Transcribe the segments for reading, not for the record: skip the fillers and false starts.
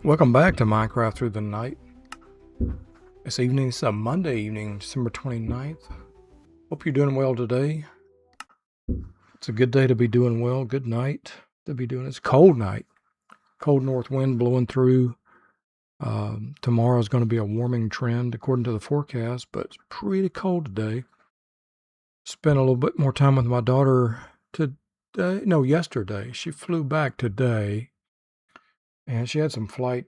Welcome back to Minecraft Through the Night. This evening, it's a Monday evening, December 29th. Hope you're doing well today. It's a good day to be doing well. Good night to be doing. It's a cold night. Cold north wind blowing through. Tomorrow is going to be a warming trend according to the forecast, but it's pretty cold today. Spent a little bit more time with my daughter yesterday. She flew back today, and she had some flight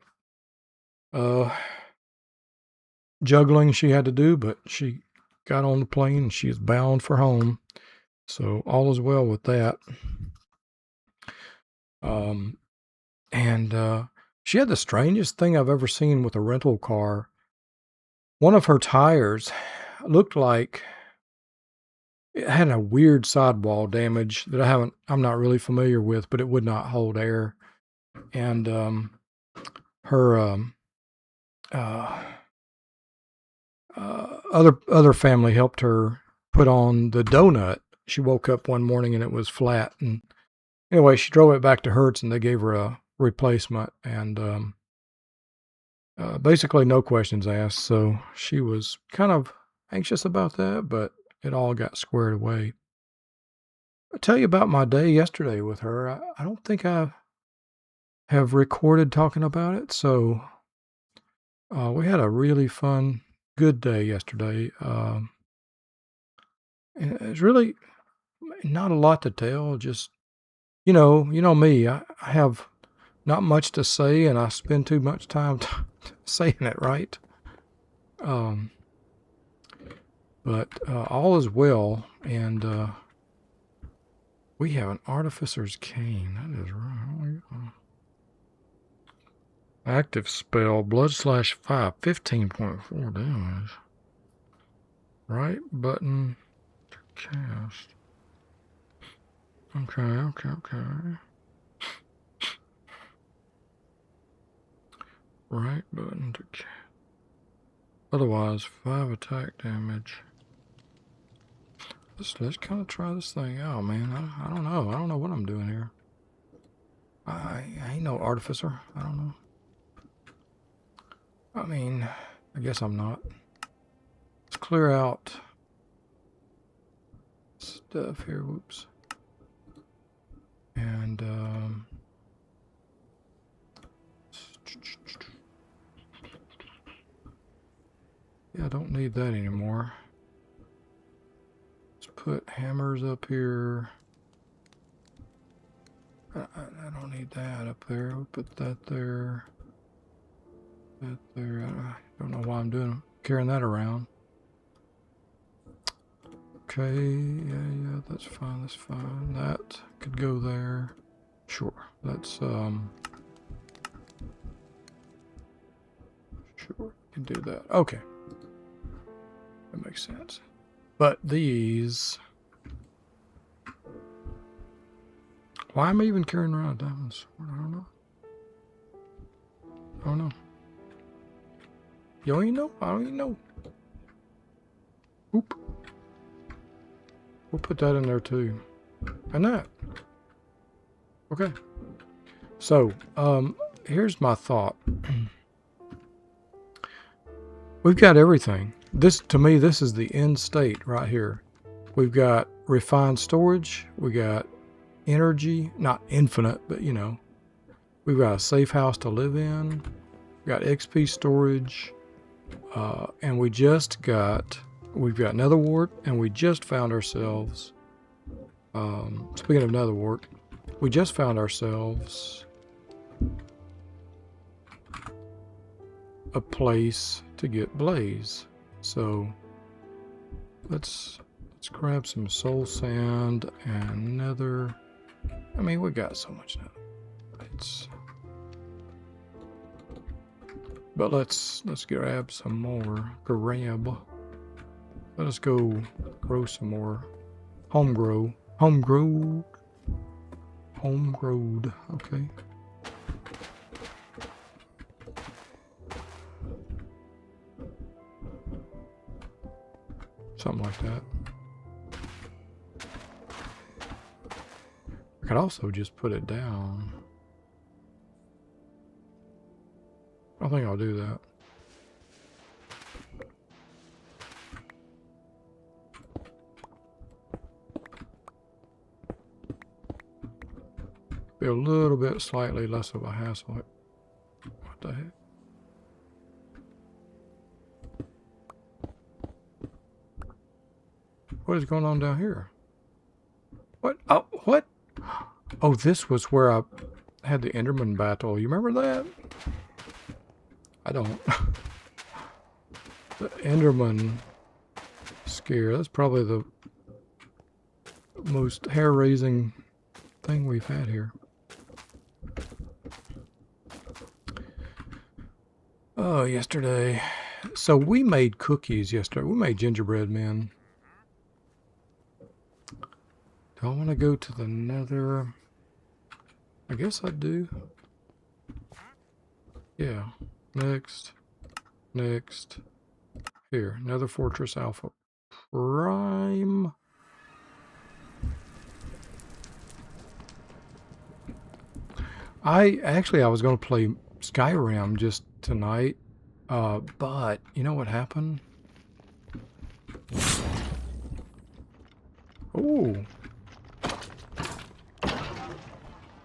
juggling she had to do, but she got on the plane and she is bound for home. So all is well with that. She had the strangest thing I've ever seen with a rental car. One of her tires looked like it had a weird sidewall damage that I'm not really familiar with, but it would not hold air. And her other family helped her put on the donut. She woke up one morning and it was flat. And anyway, she drove it back to Hertz and they gave her a replacement. And basically no questions asked. So she was kind of anxious about that, but it all got squared away. I'll tell you about my day yesterday with her. I don't think I have recorded talking about it. So we had a really fun, good day yesterday. And it's really not a lot to tell. Just, you know me, I have not much to say and I spend too much time saying it, right? But all is well, and we have an artificer's cane. That is right. Active spell, blood/5, 15.4 damage. Right button to cast. Okay. Right button to cast. Otherwise, 5 attack damage. Let's kind of try this thing out, man. I don't know. I don't know what I'm doing here. I ain't no artificer. I don't know. I mean, I guess I'm not. Let's clear out stuff here. Whoops. And yeah, I don't need that anymore. Let's put hammers up here. I don't need that up there. We'll put that there. That there. I don't know why I'm carrying that around. Okay, yeah, that's fine. That could go there. Sure. Let's sure, can do that. Okay. That makes sense. But these, why am I even carrying around a diamond sword? I don't know. You don't even know? I don't even know. Oop. We'll put that in there too. And that. Okay. So, here's my thought. We've got everything. To me, this is the end state right here. We've got refined storage. We got energy, not infinite, but we've got a safe house to live in. We've got XP storage. And we've got nether wart, and we just found ourselves, speaking of nether wart, we just found ourselves a place to get blaze. So let's grab some soul sand and nether. I mean, we got so much nether. But let's grab some more. Let us go grow some more. Homegrowed. Okay. Something like that. I could also just put it down. I think I'll do that. Be a little bit slightly less of a hassle. What the heck? What is going on down here? What? Oh, what? Oh, this was where I had the Enderman battle. You remember that? I don't. The Enderman scare. That's probably the most hair-raising thing we've had here. Oh, yesterday. So we made cookies yesterday. We made gingerbread men. Do I want to go to the nether? I guess I do. Yeah. Next. Next. Here. Nether Fortress Alpha Prime. I was going to play Skyrim just tonight, but you know what happened? Oh,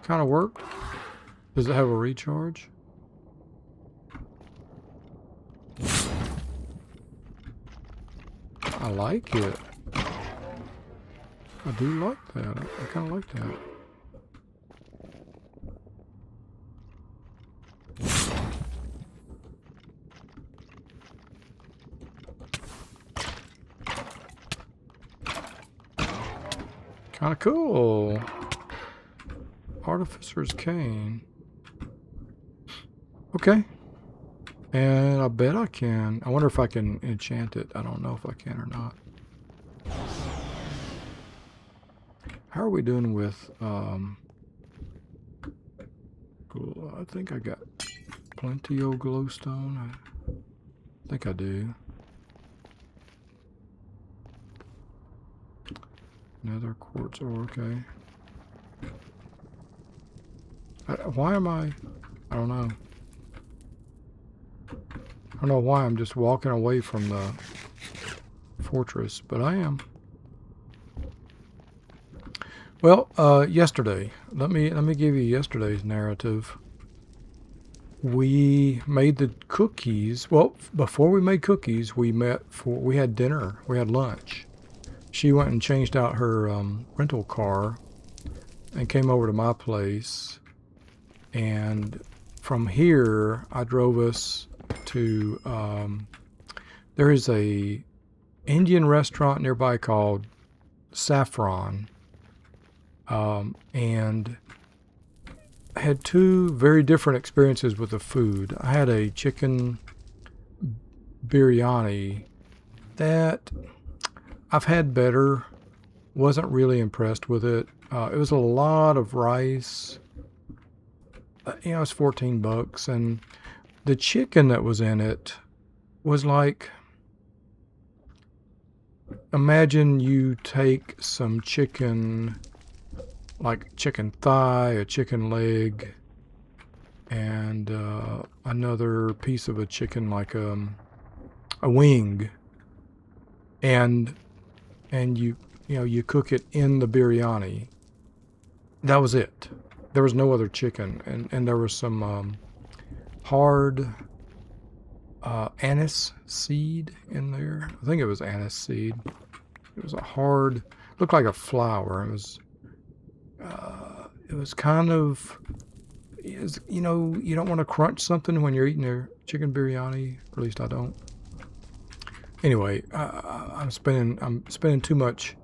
kind of worked. Does it have a recharge? I like it. I do like that. I kind of like that. Kind of cool. Artificer's Cane. Okay. And I bet I can. I wonder if I can enchant it. I don't know if I can or not. How are we doing with... I think I got plenty of glowstone. I think I do. Another quartz ore, okay. Why am I don't know. I don't know why I'm just walking away from the fortress, but I am. Well, yesterday, let me give you yesterday's narrative. We made the cookies. Well, before we made cookies, we had dinner. We had lunch. She went and changed out her rental car and came over to my place. And from here, I drove us to, there is a Indian restaurant nearby called Saffron. And I had two very different experiences with the food. I had a chicken biryani that I've had better. Wasn't really impressed with it. It was a lot of rice. You know, it was $14, and the chicken that was in it was like, imagine you take some chicken, like chicken thigh, a chicken leg, and another piece of a chicken, like a wing, and you cook it in the biryani. That was it. There was no other chicken, and there was some hard anise seed in there. I think it was anise seed. It was a hard, looked like a flower. It was kind of, you know, you don't want to crunch something when you're eating a chicken biryani. Or at least I don't. Anyway, I'm spending too much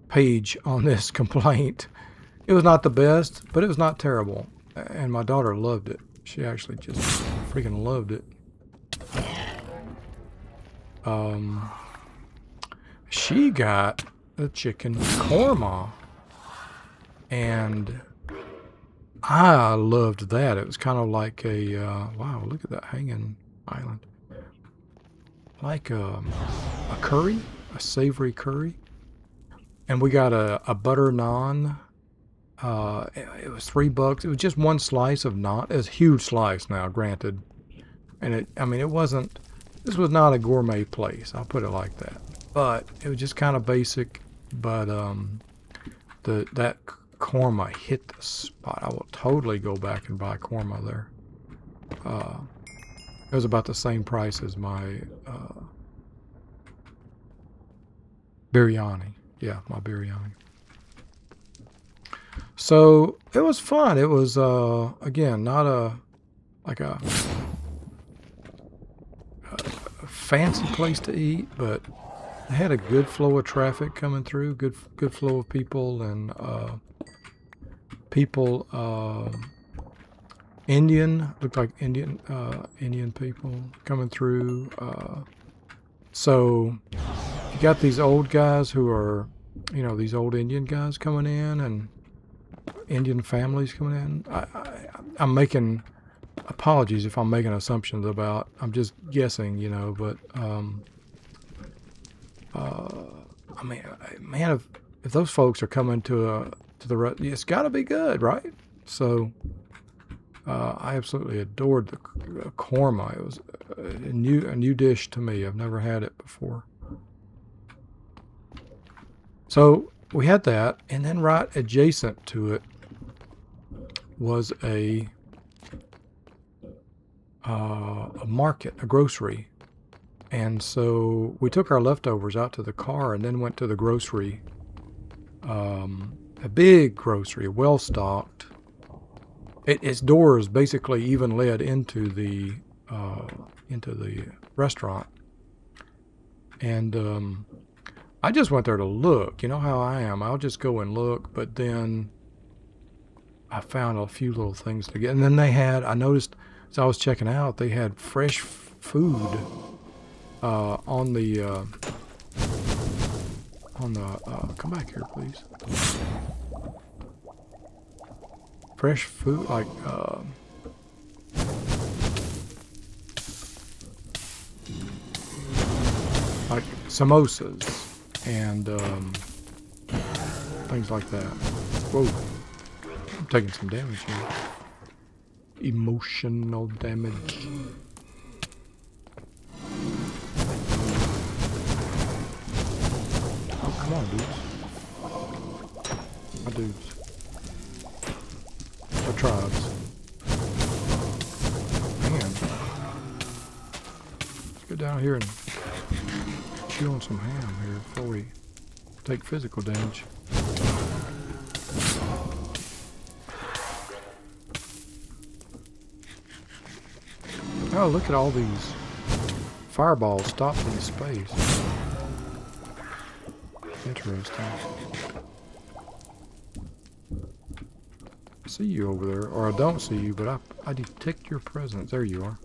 page on this complaint. It was not the best, but it was not terrible. And my daughter loved it. She actually just freaking loved it. She got the chicken korma. And I loved that. It was kind of like a, wow, look at that hanging island. Like a curry, a savory curry. And we got a butter naan It was $3. It was just one slice of naan. It's a huge slice now, granted. And I mean, this was not a gourmet place. I'll put it like that. But it was just kind of basic. But that korma hit the spot. I will totally go back and buy korma there. It was about the same price as my biryani. Yeah, my biryani. So it was fun. It was again not a fancy place to eat, but they had a good flow of traffic coming through. Good flow of people and Indian, looked like Indian people coming through. So you got these old guys who are, these old Indian guys coming in and Indian families coming in. I'm making apologies if I'm making assumptions about. I'm just guessing, but I mean, man, if those folks are coming to the, it's got to be good, right? So. I absolutely adored the korma. It was a new dish to me. I've never had it before. So we had that, and then right adjacent to it was a market, a grocery. And so we took our leftovers out to the car and then went to the grocery, a big grocery, well stocked. Its doors basically even led into the restaurant, and I just went there to look. You know how I am. I'll just go and look, but then I found a few little things to get. And then I noticed as I was checking out, they had fresh food on the come back here, please. Fresh food, like samosas and things like that. Whoa, I'm taking some damage here. Emotional damage. Oh, come on, dudes. My dudes. Tribes. Man. Let's go down here and chew on some ham here before we take physical damage. Oh, look at all these fireballs stopped in space. Interesting. I see you over there, or I don't see you, but I detect your presence. There you are.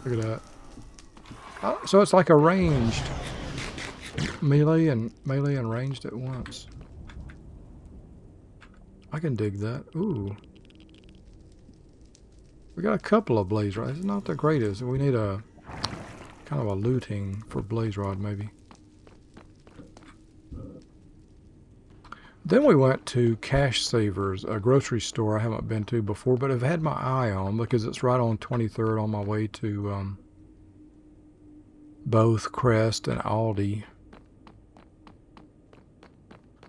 Look at that. Oh, so it's like a ranged melee and ranged at once. I can dig that. Ooh. We got a couple of blaze rods. It's not the greatest. We need a kind of a looting for blaze rod, maybe. Then we went to Cash Savers, a grocery store I haven't been to before, but I've had my eye on because it's right on 23rd on my way to both Crest and Aldi.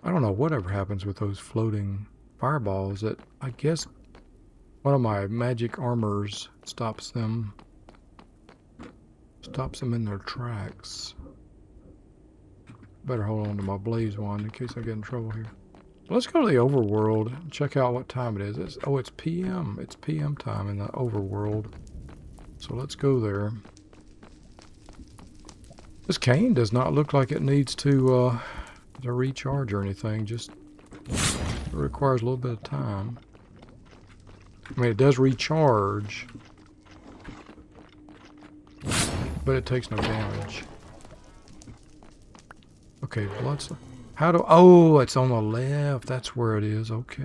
I don't know whatever happens with those floating fireballs. That I guess one of my magic armors stops them in their tracks. Better hold on to my blaze wand in case I get in trouble here. Let's go to the overworld and check out what time it is. It's PM. It's PM time in the overworld. So let's go there. This cane does not look like it needs to recharge or anything. Just it requires a little bit of time. I mean, it does recharge, but it takes no damage. Okay, blood. Oh, it's on the left. That's where it is. Okay.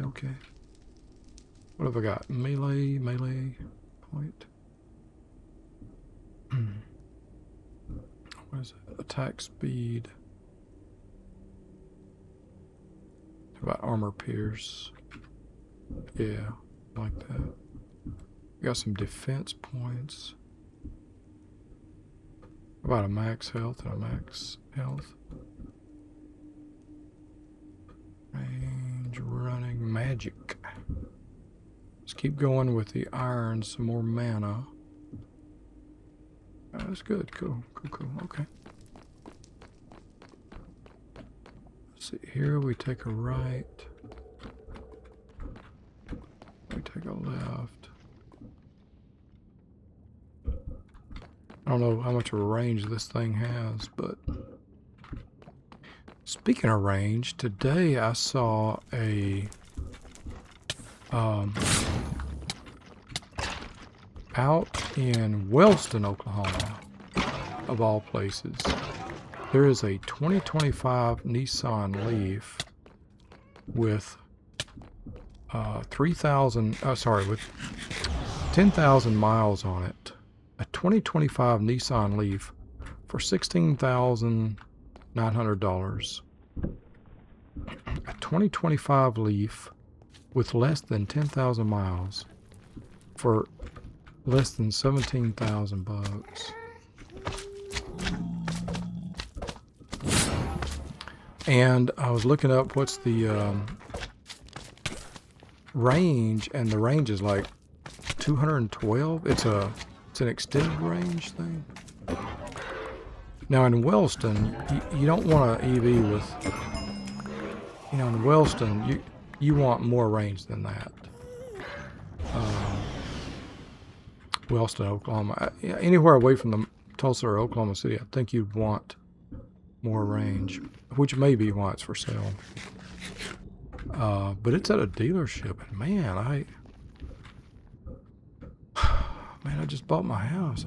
What have I got? Melee point. What is it? Attack speed. About armor pierce. Yeah, like that. We got some defense points. About a max health and a max health. Range, running, magic. Let's keep going with the iron, some more mana. Oh, that's good. Cool. Okay. Let's see. Here we take a right. We take a left. I don't know how much of a range this thing has, but speaking of range, today I saw a out in Wellston, Oklahoma, of all places, there is a 2025 Nissan Leaf with with 10,000 miles on it. A 2025 Nissan Leaf for $16,900. A 2025 Leaf with less than 10,000 miles for less than 17,000 bucks. And I was looking up what's the range, and the range is like 212. It's an extended range thing. Now in Wellston, you don't want an EV with, in Wellston, you want more range than that. Wellston, Oklahoma, anywhere away from the Tulsa or Oklahoma City, I think you'd want more range, which may be why it's for sale. But it's at a dealership, and man, I just bought my house.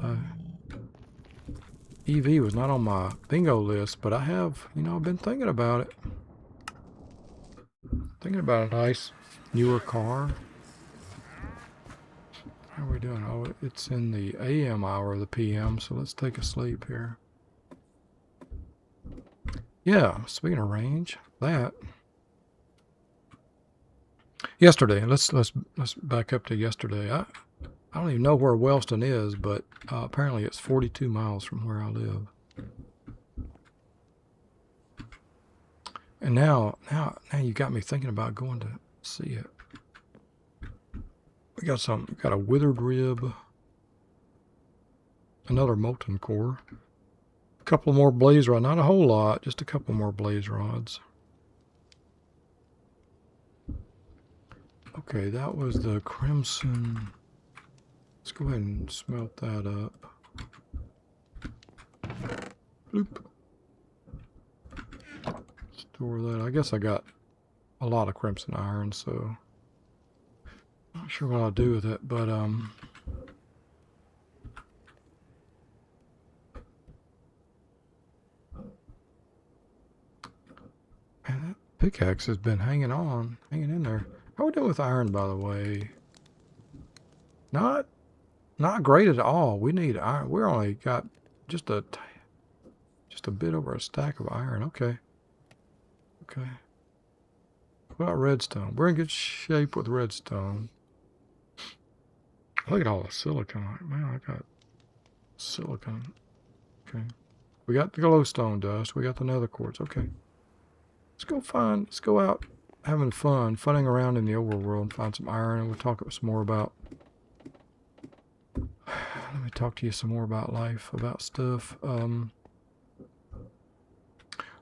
EV was not on my bingo list, but I've been thinking about it. Thinking about a nice newer car. How are we doing? Oh, it's in the AM hour of the PM, so let's take a sleep here. Yeah, speaking of range, yesterday, let's back up to yesterday. I don't even know where Wellston is, but apparently it's 42 miles from where I live. And now you got me thinking about going to see it. We got a withered rib, another molten core, a couple more blaze rods, not a whole lot, just a couple more blaze rods. Okay, that was the crimson. Let's go ahead and smelt that up. Bloop. Store that. I guess I got a lot of crimson iron, so not sure what I'll do with it, but and that pickaxe has been hanging in there. How are we doing with iron, by the way? Not great at all. We need iron. We're only got just a bit over a stack of iron. Okay. What about redstone? We're in good shape with redstone. Look at all the silicon. Man, I got silicon. Okay. We got the glowstone dust. We got the nether quartz. Okay. Let's go out having fun, funning around in the overworld and find some iron, and we'll talk some more about, let me talk to you some more about life, about stuff.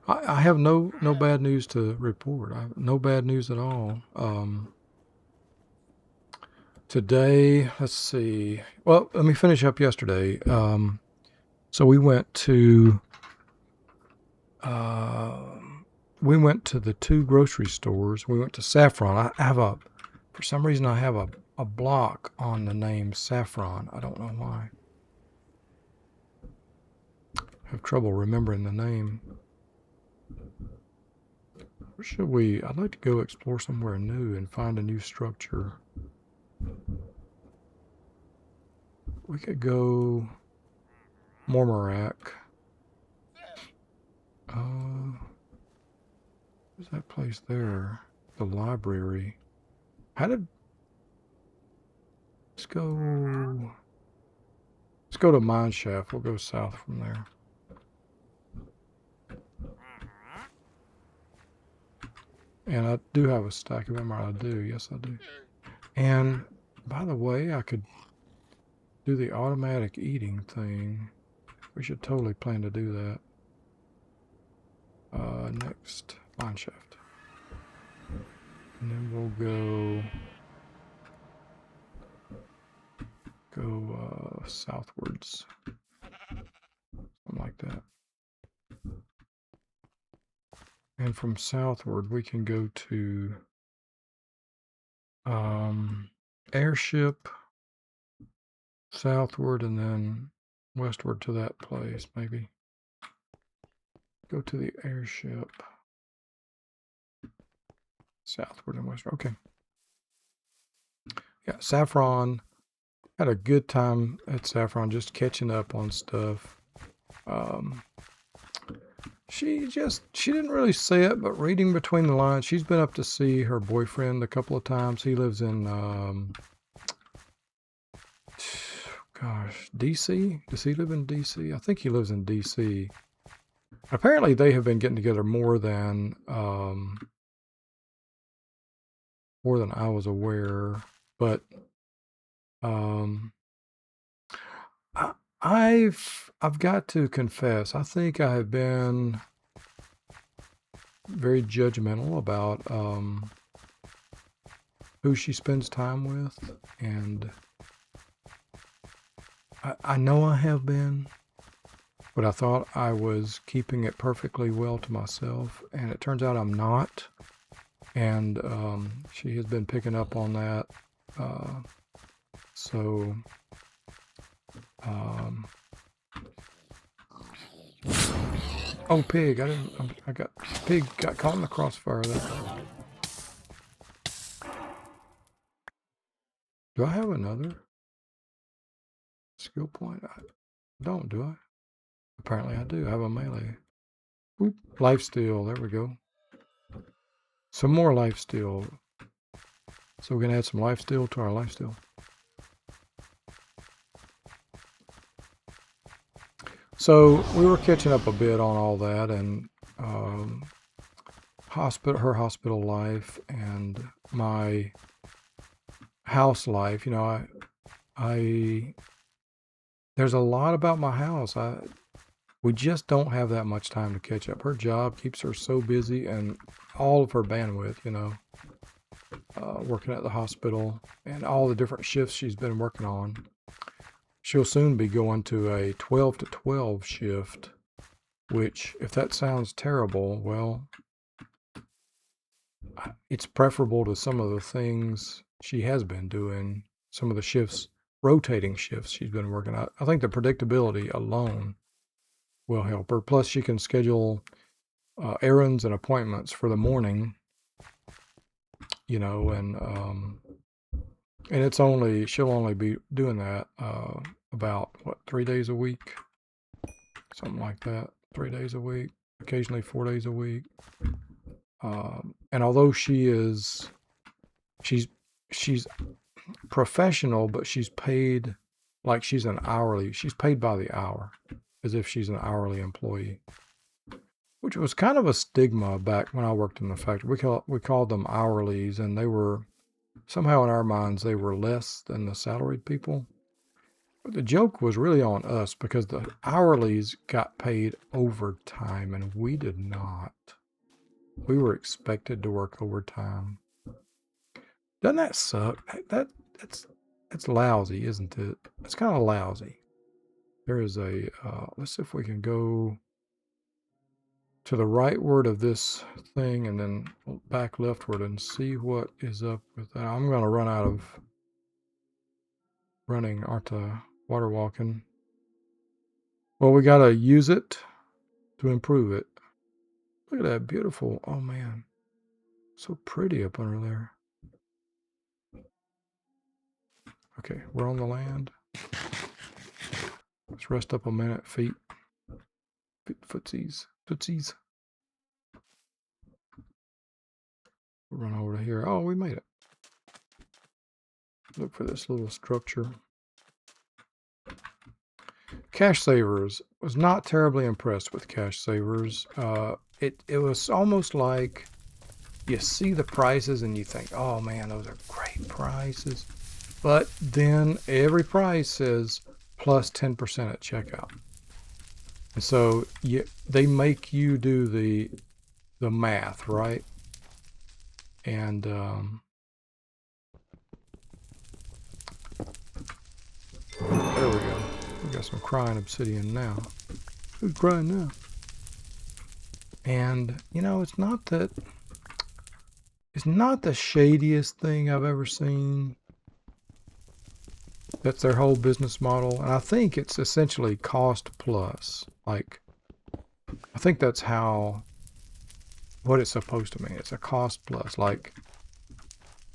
I have no bad news to report. I have no bad news at all. Today, let's see. Well, let me finish up yesterday. So we went to the two grocery stores. We went to Saffron. For some reason, I have a block on the name Saffron. I don't know why. I have trouble remembering the name. Where should we? I'd like to go explore somewhere new and find a new structure. We could go Mormorak. Where's that place there? the library. How did... Let's go to Mine Shaft. We'll go south from there. And I do have a stack of emerald. I do. Yes, I do. And by the way, I could do the automatic eating thing. We should totally plan to do that. Next, Mine Shaft. And then we'll go southwards. Something like that. And from southward, we can go to airship, southward, and then westward to that place, maybe. Go to the airship, southward and westward. Okay. Yeah, Saffron. Had a good time at Saffron, just catching up on stuff. She didn't really say it, but reading between the lines, she's been up to see her boyfriend a couple of times. He lives in, DC? Does he live in DC? I think he lives in DC. Apparently they have been getting together more than I was aware, but I've got to confess, I think I have been very judgmental about who she spends time with, and I know I have been, but I thought I was keeping it perfectly well to myself, and it turns out I'm not. And she has been picking up on that. Oh, pig! Pig got caught in the crossfire there. Do I have another skill point? I don't, do I? Apparently I do. I have a melee. Oop, life steal. There we go. Some more life steal. So we're gonna add some life steal to our life steal. So we were catching up a bit on all that, and her hospital life and my house life. You know, there's a lot about my house. We just don't have that much time to catch up. Her job keeps her so busy, and all of her bandwidth, you know, working at the hospital and all the different shifts she's been working on. She'll soon be going to a 12 to 12 shift, which, if that sounds terrible, well, it's preferable to some of the things she has been doing, some of the shifts, rotating shifts she's been working on. I think the predictability alone will help her. Plus, she can schedule errands and appointments for the morning, you know, and she'll only be doing that about, 3 days a week? Something like that. 3 days a week, occasionally 4 days a week. And although she's professional, but she's paid like she's paid by the hour, as if she's an hourly employee, which was kind of a stigma back when I worked in the factory. We called them hourlies, and they were, somehow in our minds, they were less than the salaried people. But the joke was really on us, because the hourlies got paid overtime and we did not. We were expected to work overtime. Doesn't that suck? That's lousy, isn't it? It's kind of lousy. There is a, let's see if we can go to the rightward of this thing and then back leftward and see what is up with that. I'm going to run out of running, aren't I? Water walking. Well, we got to use it to improve it. Look at that beautiful, oh man, so pretty up under there. Okay, we're on the land. Let's rest up a minute, feet, footsies. Run over to here. Oh, we made it. Look for this little structure. Cash Savers. Was not terribly impressed with Cash Savers. It was almost like you see the prices and you think, oh man, those are great prices. But then every price says plus 10% at checkout. And so they make you do the math, right? And there we go. We got some crying obsidian now. Who's crying now? And you know, it's not the shadiest thing I've ever seen. That's their whole business model, and I think it's essentially cost plus. Like, I think that's what it's supposed to mean. It's a cost plus. Like,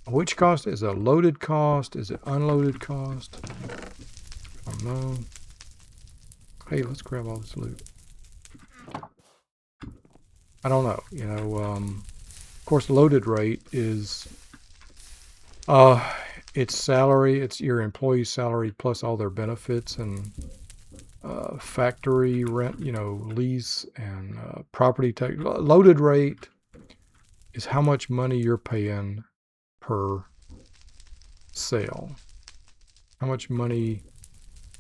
which cost is a loaded cost? Is it unloaded cost? I don't know. Hey, let's grab all this loot. I don't know. You know, of course, loaded rate is it's salary. It's your employee's salary plus all their benefits and factory rent, you know, lease and property tax. Loaded rate is how much money you're paying per sale. How much money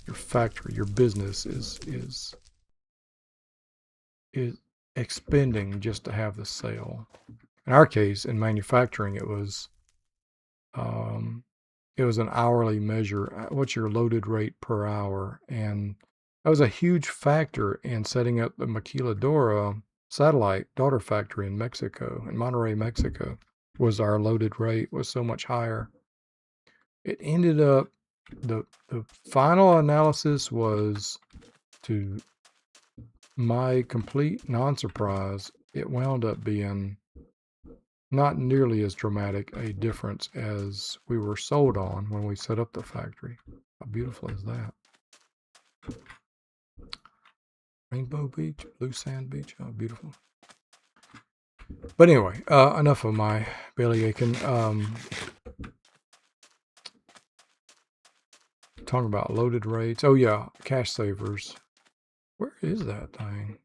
your factory, your business is expending just to have the sale. In our case, in manufacturing, it was an hourly measure. What's your loaded rate per hour? And that was a huge factor in setting up the Maquiladora satellite daughter factory in Mexico, in Monterrey, Mexico. Was our loaded rate was so much higher. It ended up, the final analysis was, to my complete non-surprise, it wound up being not nearly as dramatic a difference as we were sold on when we set up the factory. How beautiful is that? Rainbow Beach, Blue Sand Beach. Oh, beautiful. But anyway, enough of my belly aching. Talking about loaded rates. Oh yeah, Cash Savers. Where is that thing?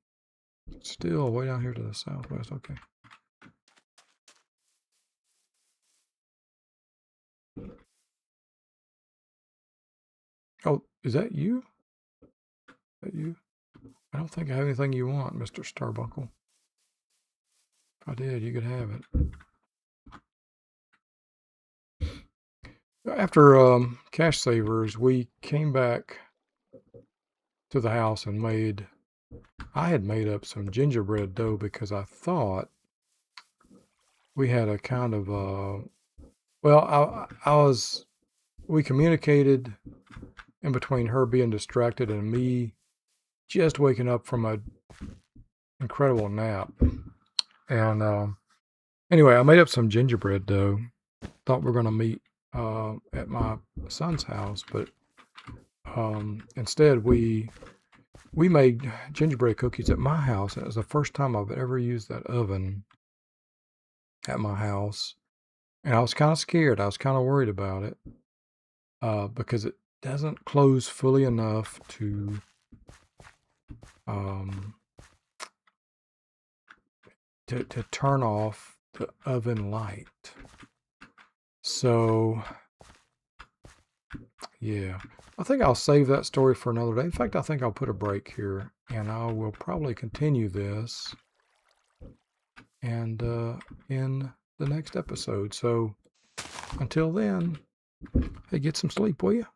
It's still way down here to the southwest. Okay. Oh, is that you? Is that you? I don't think I have anything you want, Mr. Starbuckle. If I did, you could have it. After Cash Savers, we came back to the house and I had made up some gingerbread dough because I thought we had a kind of we communicated in between her being distracted and me just waking up from a incredible nap. And anyway, I made up some gingerbread dough. Thought we were going to meet at my son's house, but instead we made gingerbread cookies at my house. And it was the first time I've ever used that oven at my house. And I was kind of scared. I was kind of worried about it because it doesn't close fully enough to turn off the oven light. So yeah, I think I'll save that story for another day. In fact, I think I'll put a break here and I will probably continue this and in the next episode. So until then, hey, get some sleep, will you?